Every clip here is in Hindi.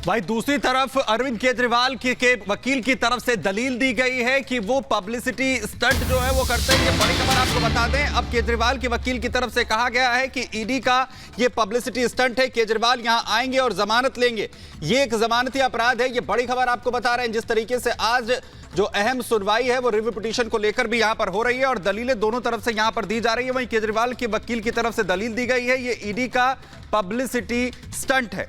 भाई दूसरी तरफ अरविंद केजरीवाल के वकील की तरफ से दलील दी गई है कि वो पब्लिसिटी स्टंट जो है वो करते हैं। ये बड़ी खबर आपको बता दें, अब केजरीवाल के वकील की तरफ से कहा गया है कि ईडी का ये पब्लिसिटी स्टंट है, केजरीवाल यहां आएंगे और जमानत लेंगे, ये एक जमानती अपराध है। ये बड़ी खबर आपको बता रहे हैं। जिस तरीके से आज जो अहम सुनवाई है वो रिव्यू पिटीशन को लेकर भी यहां पर हो रही है और दलीलें दोनों तरफ से यहां पर दी जा रही है। वहीं केजरीवाल के वकील की तरफ से दलील दी गई है ये ईडी का पब्लिसिटी स्टंट है।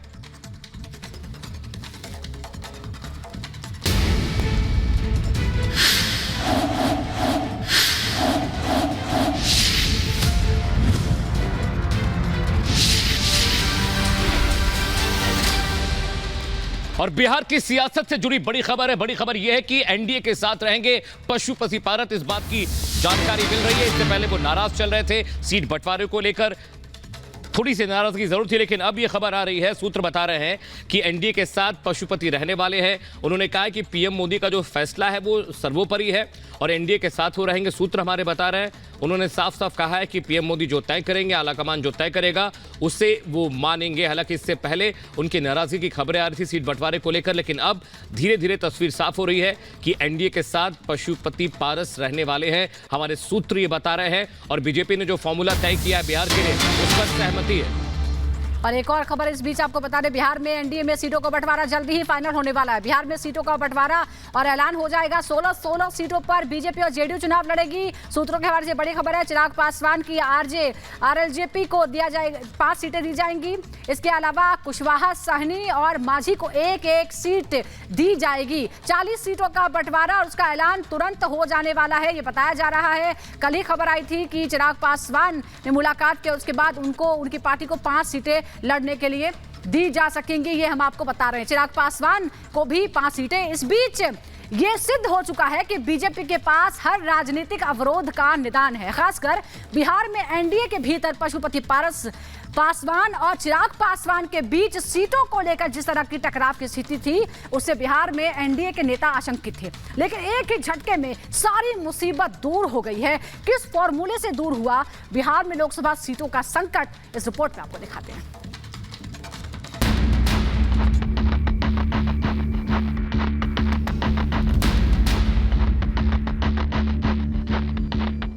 और बिहार की सियासत से जुड़ी बड़ी खबर है। बड़ी खबर यह है कि एनडीए के साथ रहेंगे पशुपति पारस, इस बात की जानकारी मिल रही है। इससे पहले वो नाराज चल रहे थे सीट बंटवारे को लेकर, थोड़ी सी नाराजगी जरूर थी, लेकिन अब यह खबर आ रही है, सूत्र बता रहे हैं कि एनडीए के साथ पशुपति रहने वाले हैं। उन्होंने कहा कि पीएम मोदी का जो फैसला है वो सर्वोपरि है और एनडीए के साथ वो रहेंगे। सूत्र हमारे बता रहे हैं, उन्होंने साफ साफ कहा है कि पीएम मोदी जो तय करेंगे, आलाकमान जो तय करेगा उसे वो मानेंगे। हालांकि इससे पहले उनकी नाराजगी की खबरें आ रही थी सीट बंटवारे को लेकर, लेकिन अब धीरे धीरे तस्वीर साफ हो रही है कि एनडीए के साथ पशुपति पारस रहने वाले हैं। हमारे सूत्र ये बता रहे हैं और बीजेपी ने जो फॉर्मूला तय किया है बिहार के लिए उस पर सहमति है। और एक और खबर इस बीच आपको बता दें, बिहार में एनडीए में सीटों का बंटवारा जल्दी ही फाइनल होने वाला है। बिहार में सीटों का बंटवारा और ऐलान हो जाएगा। 16 सीटों पर बीजेपी और जेडीयू चुनाव लड़ेगी। सूत्रों के हवाले से बड़ी खबर है, चिराग पासवान की आरएलजेपी को दिया जाएगा 5 सीटें दी जाएंगी। इसके अलावा कुशवाहा, साहनी और माझी को एक एक सीट दी जाएगी। 40 सीटों का बंटवारा और उसका ऐलान तुरंत हो जाने वाला है, ये बताया जा रहा है। कल ही खबर आई थी कि चिराग पासवान ने मुलाकात की, उसके बाद उनकी पार्टी को 5 सीटें लड़ने के लिए दी जा सकेंगी, ये हम आपको बता रहे हैं। चिराग पासवान को भी 5 सीटें। इस बीच ये सिद्ध हो चुका है कि बीजेपी के पास हर राजनीतिक अवरोध का निदान है। खासकर बिहार में एनडीए के भीतर पशुपति पासवान और चिराग पासवान के बीच सीटों को लेकर जिस तरह की टकराव की स्थिति थी, उससे बिहार में एनडीए के नेता आशंकित थे। लेकिन एक ही झटके में सारी मुसीबत दूर हो गई है। किस फॉर्मूले से दूर हुआ बिहार में लोकसभा सीटों का संकट, इस रिपोर्ट में आपको दिखाते हैं।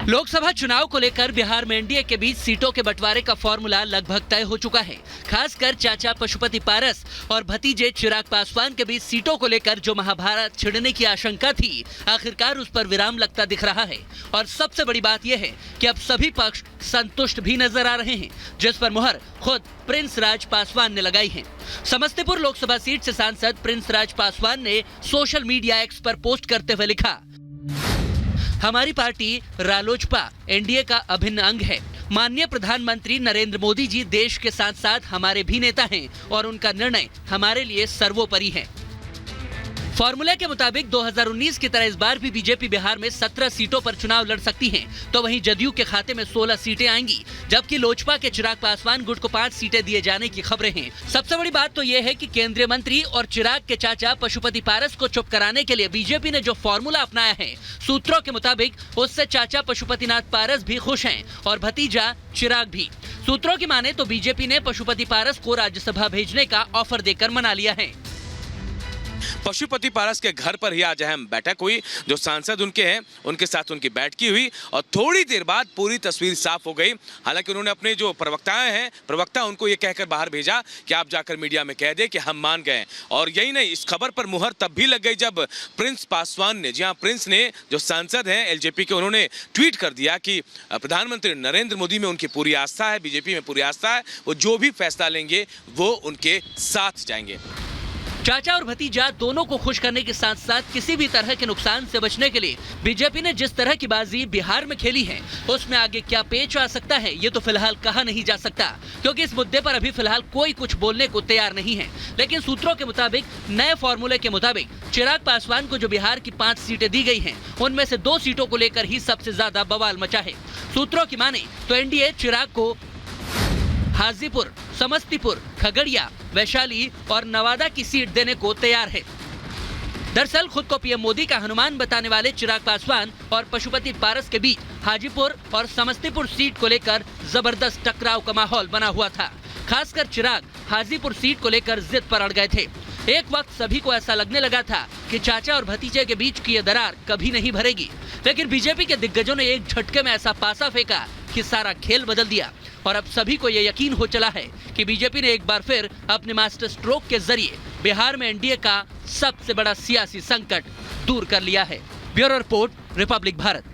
लोकसभा चुनाव को लेकर बिहार में एनडीए के बीच सीटों के बंटवारे का फॉर्मूला लगभग तय हो चुका है। खासकर चाचा पशुपति पारस और भतीजे चिराग पासवान के बीच सीटों को लेकर जो महाभारत छिड़ने की आशंका थी, आखिरकार उस पर विराम लगता दिख रहा है। और सबसे बड़ी बात यह है कि अब सभी पक्ष संतुष्ट भी नजर आ रहे हैं, जिस पर मुहर खुद प्रिंस राज पासवान ने लगाई है। समस्तीपुर लोकसभा सीट से सांसद प्रिंस राज पासवान ने सोशल मीडिया एक्स पर पोस्ट करते हुए लिखा, हमारी पार्टी रालोजपा एनडीए का अभिन्न अंग है। माननीय प्रधानमंत्री नरेंद्र मोदी जी देश के साथ साथ हमारे भी नेता हैं और उनका निर्णय हमारे लिए सर्वोपरि है। फॉर्मूला के मुताबिक 2019 की तरह इस बार भी बीजेपी बिहार में 17 सीटों पर चुनाव लड़ सकती है, तो वहीं जदयू के खाते में 16 सीटें आएंगी, जबकि लोजपा के चिराग पासवान गुट को 5 सीटें दिए जाने की खबरें हैं। सबसे बड़ी बात तो यह है कि केंद्रीय मंत्री और चिराग के चाचा पशुपति पारस को चुप कराने के लिए बीजेपी ने जो फॉर्मूला अपनाया है, सूत्रों के मुताबिक उससे चाचा पशुपतिनाथ पारस भी खुश हैं और भतीजा चिराग भी। सूत्रों की माने तो बीजेपी ने पशुपति पारस को राज्यसभा भेजने का ऑफर देकर मना लिया है। पशुपति पारस के घर पर ही आज अहम बैठक हुई। जो सांसद उनके हैं उनके साथ उनकी बैठकी हुई और थोड़ी देर बाद पूरी तस्वीर साफ हो गई। हालांकि उन्होंने अपने जो प्रवक्ता उनको ये कहकर बाहर भेजा कि आप जाकर मीडिया में कह दे कि हम मान गए। और यही नहीं, इस खबर पर मुहर तब भी लग गई जब प्रिंस पासवान ने, जी हाँ, प्रिंस ने, जो सांसद हैं एलजेपी के, उन्होंने ट्वीट कर दिया कि प्रधानमंत्री नरेंद्र मोदी में उनकी पूरी आस्था है, बीजेपी में पूरी आस्था है, वो जो भी फैसला लेंगे वो उनके साथ जाएंगे। चाचा और भतीजा दोनों को खुश करने के साथ साथ किसी भी तरह के नुकसान से बचने के लिए बीजेपी ने जिस तरह की बाजी बिहार में खेली है, उसमें आगे क्या पेच आ सकता है ये तो फिलहाल कहा नहीं जा सकता, क्योंकि इस मुद्दे पर अभी फिलहाल कोई कुछ बोलने को तैयार नहीं है। लेकिन सूत्रों के मुताबिक, नए फॉर्मूले के मुताबिक, चिराग पासवान को जो बिहार की 5 सीटें दी गई हैं, उनमें से 2 सीटों को लेकर ही सबसे ज्यादा बवाल मचा है। सूत्रों की माने तो एनडीए चिराग को हाजीपुर, समस्तीपुर, खगड़िया, वैशाली और नवादा की सीट देने को तैयार है। दरअसल खुद को पीएम मोदी का हनुमान बताने वाले चिराग पासवान और पशुपति पारस के बीच हाजीपुर और समस्तीपुर सीट को लेकर जबरदस्त टकराव का माहौल बना हुआ था। खासकर चिराग हाजीपुर सीट को लेकर जिद पर अड़ गए थे। एक वक्त सभी को ऐसा लगने लगा था कि चाचा और भतीजे के बीच की ये दरार कभी नहीं भरेगी, लेकिन बीजेपी के दिग्गजों ने एक झटके में ऐसा पासा फेंका कि सारा खेल बदल दिया और अब सभी को ये यकीन हो चला है कि बीजेपी ने एक बार फिर अपने मास्टर स्ट्रोक के जरिए बिहार में एनडीए का सबसे बड़ा सियासी संकट दूर कर लिया है। Bureau report, Republic Bharat.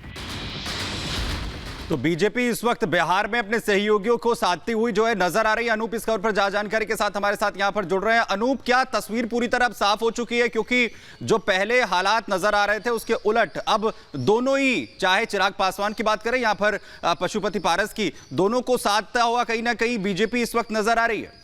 तो बीजेपी इस वक्त बिहार में अपने सहयोगियों को साधती हुई जो है नजर आ रही है। अनूप इस खबर पर ज्यादा जानकारी के साथ हमारे साथ यहां पर जुड़ रहे हैं। अनूप, क्या तस्वीर पूरी तरह अब साफ हो चुकी है? क्योंकि जो पहले हालात नजर आ रहे थे उसके उलट अब दोनों ही, चाहे चिराग पासवान की बात करें या फिर पशुपति पारस की, दोनों को साधता हुआ कहीं ना कहीं बीजेपी इस वक्त नजर आ रही है।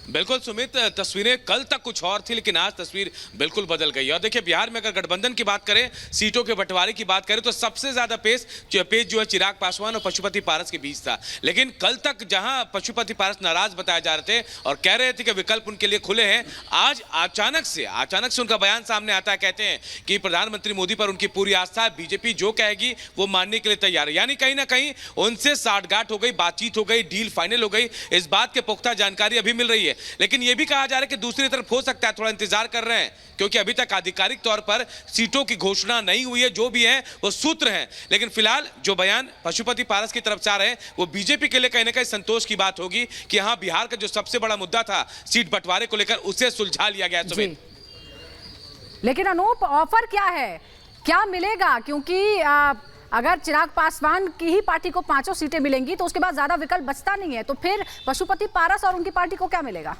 बिल्कुल सुमित, तस्वीरें कल तक कुछ और थी लेकिन आज तस्वीर बिल्कुल बदल गई। और देखिए, बिहार में अगर गठबंधन की बात करें, सीटों के बंटवारे की बात करें तो सबसे ज्यादा पेच जो है चिराग पासवान और पशुपति पारस के बीच था। लेकिन कल तक जहां पशुपति पारस नाराज बताए जा रहे थे और कह रहे थे कि विकल्प उनके लिए खुले हैं, आज अचानक से उनका बयान सामने आता है। कहते हैं कि प्रधानमंत्री मोदी पर उनकी पूरी आस्था है, बीजेपी जो कहेगी वो मानने के लिए तैयार है। यानी कहीं ना कहीं उनसे साठगांठ हो गई, बातचीत हो गई, डील फाइनल हो गई। इस बात के पुख्ता जानकारी अभी मिल रही है। लेकिन यह भी कहा जा रहा है कि दूसरी तरफ हो सकता है, थोड़ा इंतजार कर रहे हैं क्योंकि अभी तक आधिकारिक तौर पर सीटों की घोषणा नहीं हुई है। जो भी है वो सूत्र हैं। लेकिन फिलहाल जो बयान पशुपति पारस की तरफ से आ रहे हैं वो बीजेपी के लिए कहीं ना कहीं संतोष की बात होगी कि हां, बिहार का जो सबसे बड़ा मुद्दा था सीट बंटवारे को लेकर, उसे सुलझा लिया गया है। लेकिन अनूप, ऑफर क्या है, क्या मिलेगा? क्योंकि अगर चिराग पासवान की ही पार्टी को 5 सीटें मिलेंगी तो उसके बाद ज्यादा विकल्प बचता नहीं है, तो फिर पशुपति पारस और उनकी पार्टी को क्या मिलेगा?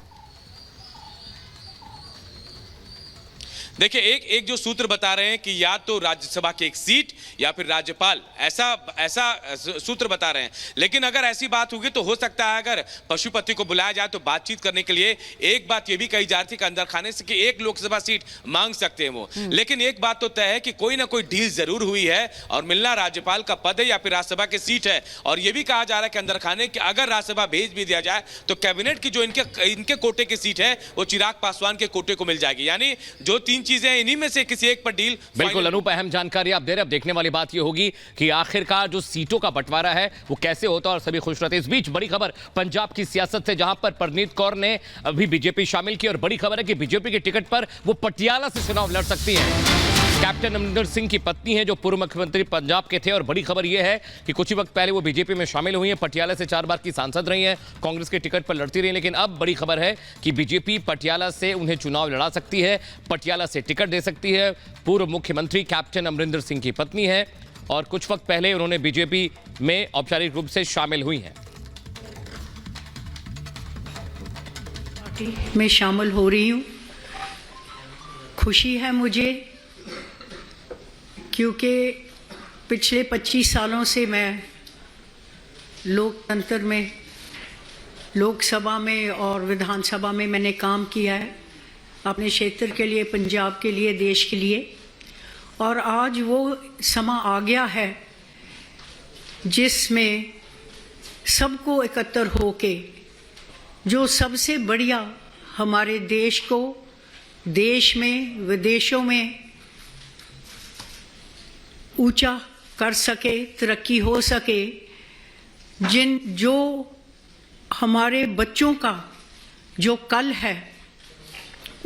देखिए, एक जो सूत्र बता रहे हैं कि या तो राज्यसभा की एक सीट या फिर राज्यपाल, ऐसा सूत्र बता रहे हैं। लेकिन अगर ऐसी बात होगी तो हो सकता है अगर पशुपति को बुलाया जाए तो बातचीत करने के लिए एक बात यह भी कही जा रही थी कि अंदर खाने से कि एक लोकसभा सीट मांग सकते हैं वो। लेकिन एक बात तो तय है कि कोई ना कोई डील जरूर हुई है और मिलना राज्यपाल का पद है या फिर राज्यसभा की सीट है। और यह भी कहा जा रहा है कि अंदर खाने की अगर राज्यसभा भेज भी दिया जाए तो कैबिनेट की जो इनके कोटे की सीट है वो चिराग पासवान के कोटे को मिल जाएगी। यानी जो 3 चीजें इन्हीं में से किसी एक पर डील। बिल्कुल अनूप, अहम जानकारी आप दे रहे हैं। अब देखने वाली बात यह होगी कि आखिरकार जो सीटों का बंटवारा है वो कैसे होता है और सभी खुश रहते हैं। इस बीच बड़ी खबर पंजाब की सियासत से, जहां पर परनीत कौर ने अभी बीजेपी शामिल की और बड़ी खबर है कि बीजेपी के टिकट पर वो पटियाला से चुनाव लड़ सकती है। कैप्टन अमरिंदर सिंह की पत्नी है जो पूर्व मुख्यमंत्री पंजाब के थे और बड़ी खबर यह है कि कुछ ही वक्त पहले वो बीजेपी में शामिल हुई हैं। पटियाला से 4 बार की सांसद रही हैं, कांग्रेस के टिकट पर लड़ती रही। लेकिन अब बड़ी खबर है कि बीजेपी पटियाला से उन्हें चुनाव लड़ा सकती है, पटियाला से टिकट दे सकती है। पूर्व मुख्यमंत्री कैप्टन अमरिंदर सिंह की पत्नी है और कुछ वक्त पहले उन्होंने बीजेपी में औपचारिक रूप से शामिल हुई हैं। पार्टी में शामिल हो रही हूँ, खुशी है मुझे क्योंकि पिछले 25 सालों से मैं लोकतंत्र में, लोकसभा में और विधानसभा में मैंने काम किया है अपने क्षेत्र के लिए, पंजाब के लिए, देश के लिए। और आज वो समा आ गया है जिसमें सबको एकत्र होके जो सबसे बढ़िया हमारे देश को, देश में विदेशों में ऊंचा कर सके, तरक्की हो सके, जो हमारे बच्चों का जो कल है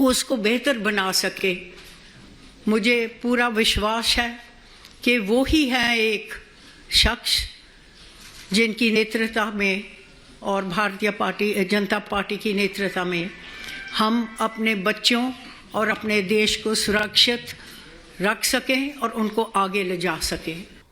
उसको बेहतर बना सके। मुझे पूरा विश्वास है कि वो ही है एक शख्स जिनकी नेतृत्व में और भारतीय जनता पार्टी की नेतृत्व में हम अपने बच्चों और अपने देश को सुरक्षित रख सकें और उनको आगे ले जा सकें।